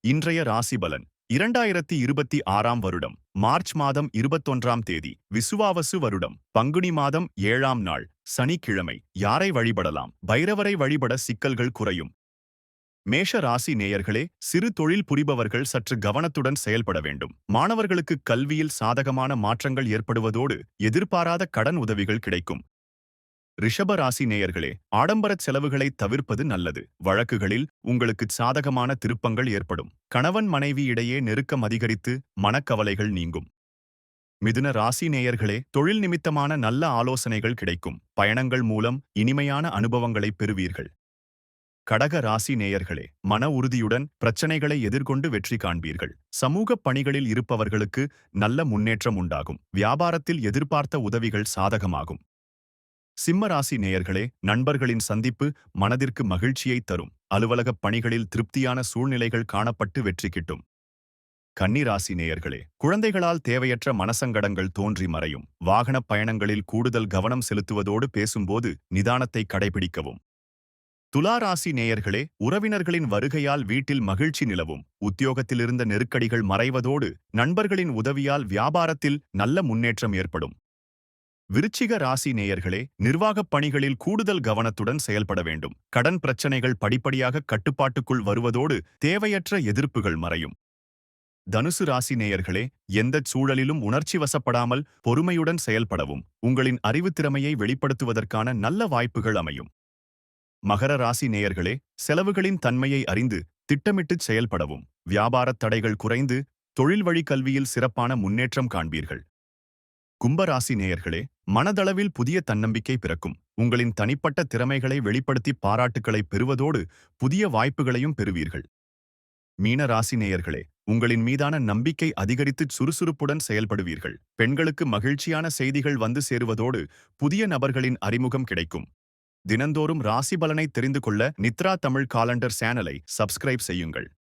இன்றைய ராசிபலன் 2026 வருடம் மார்ச் மாதம் 21 தேதி விசுவாவசு வருடம் பங்குனி மாதம் 7ஆம் நாள் சனிக்கிழமை. யாரை வழிபடலாம்? பைரவரை வழிபட சிக்கல்கள் குறையும். மேஷ ராசி நேயர்களே, சிறு தொழில் புரிபவர்கள் சற்று கவனத்துடன் செயல்பட வேண்டும். மாணவர்களுக்கு கல்வியில் சாதகமான மாற்றங்கள் ஏற்படுவதோடு எதிர்பாராத கடன் உதவிகள் கிடைக்கும். ரிஷப ராசி நேயர்களே, ஆடம்பரச் செலவுகளை தவிர்ப்பது நல்லது. வழக்குகளில் உங்களுக்கு சாதகமான திருப்பங்கள் ஏற்படும். கணவன் மனைவி இடையே நெருக்கம் அதிகரித்து மனக்கவலைகள் நீங்கும். மிதுன ராசி நேயர்களே, தொழில் நிமித்தமான நல்ல ஆலோசனைகள் கிடைக்கும். பயணங்கள் மூலம் இனிமையான அனுபவங்களை பெறுவீர்கள். கடக ராசி நேயர்களே, மன உறுதியுடன் பிரச்சனைகளை எதிர்கொண்டு வெற்றி காண்பீர்கள். சமூகப் பணிகளில் இருப்பவர்களுக்கு நல்ல முன்னேற்றம் உண்டாகும். வியாபாரத்தில் எதிர்பார்த்த உதவிகள் சாதகமாகும். சிம்ம ராசி நேயர்களே, நண்பர்களின் சந்திப்பு மனதிற்கு மகிழ்ச்சியை தரும். அலுவலகப் பணிகளில் திருப்தியான சூழ்நிலைகள் காணப்பட்டு வெற்றி கிட்டும். கன்னி ராசி நேயர்களே, குழந்தைகளால் தேவையற்ற மனசங்கடங்கள் தோன்றி மறையும். வாகனப் பயணங்களில் கூடுதல் கவனம் செலுத்துவதோடு பேசும்போது நிதானத்தை கடைபிடிக்கவும். துலா ராசி நேயர்களே, உறவினர்களின் வருகையால் வீட்டில் மகிழ்ச்சி நிலவும். உத்தியோகத்திலிருந்த நெருக்கடிகள் மறைவதோடு நண்பர்களின் உதவியால் வியாபாரத்தில் நல்ல முன்னேற்றம் ஏற்படும். விருச்சிக ராசி நேயர்களே, நிர்வாகப் பணிகளில் கூடுதல் கவனத்துடன் செயல்பட வேண்டும். கடன் பிரச்சனைகள் படிப்படியாக கட்டுப்பாட்டுக்குள் வருவதோடு தேவையற்ற எதிர்ப்புகள் மறையும். தனுசு ராசி நேயர்களே, எந்தச் சூழலிலும் உணர்ச்சி வசப்படாமல் பொறுமையுடன் செயல்படவும் உங்களின் அறிவுத்திறமையை வெளிப்படுத்துவதற்கான நல்ல வாய்ப்புகள் அமையும். மகர ராசி நேயர்களே, செலவுகளின் தன்மையை அறிந்து திட்டமிட்டுச் செயல்படவும் வியாபாரத் தடைகள் குறைந்து தொழில் வழி கல்வியில் சிறப்பான முன்னேற்றம் காண்பீர்கள். கும்பராசி நேயர்களே, மனதளவில் புதிய தன்னம்பிக்கை பிறக்கும். உங்களின் தனிப்பட்ட திறமைகளை வெளிப்படுத்தி பாராட்டுக்களை பெறுவதோடு புதிய வாய்ப்புகளையும் பெறுவீர்கள். மீன ராசி நேயர்களே, உங்களின் மீதான நம்பிக்கை அதிகரித்து சுறுசுறுப்புடன் செயல்படுவீர்கள். பெண்களுக்கு மகிழ்ச்சியான செய்திகள் வந்து சேருவதோடு புதிய நபர்களின் அறிமுகம் கிடைக்கும். தினந்தோறும் ராசி பலனை தெரிந்து கொள்ள நித்ரா தமிழ் காலண்டர் சேனலை சப்ஸ்கிரைப் செய்யுங்கள்.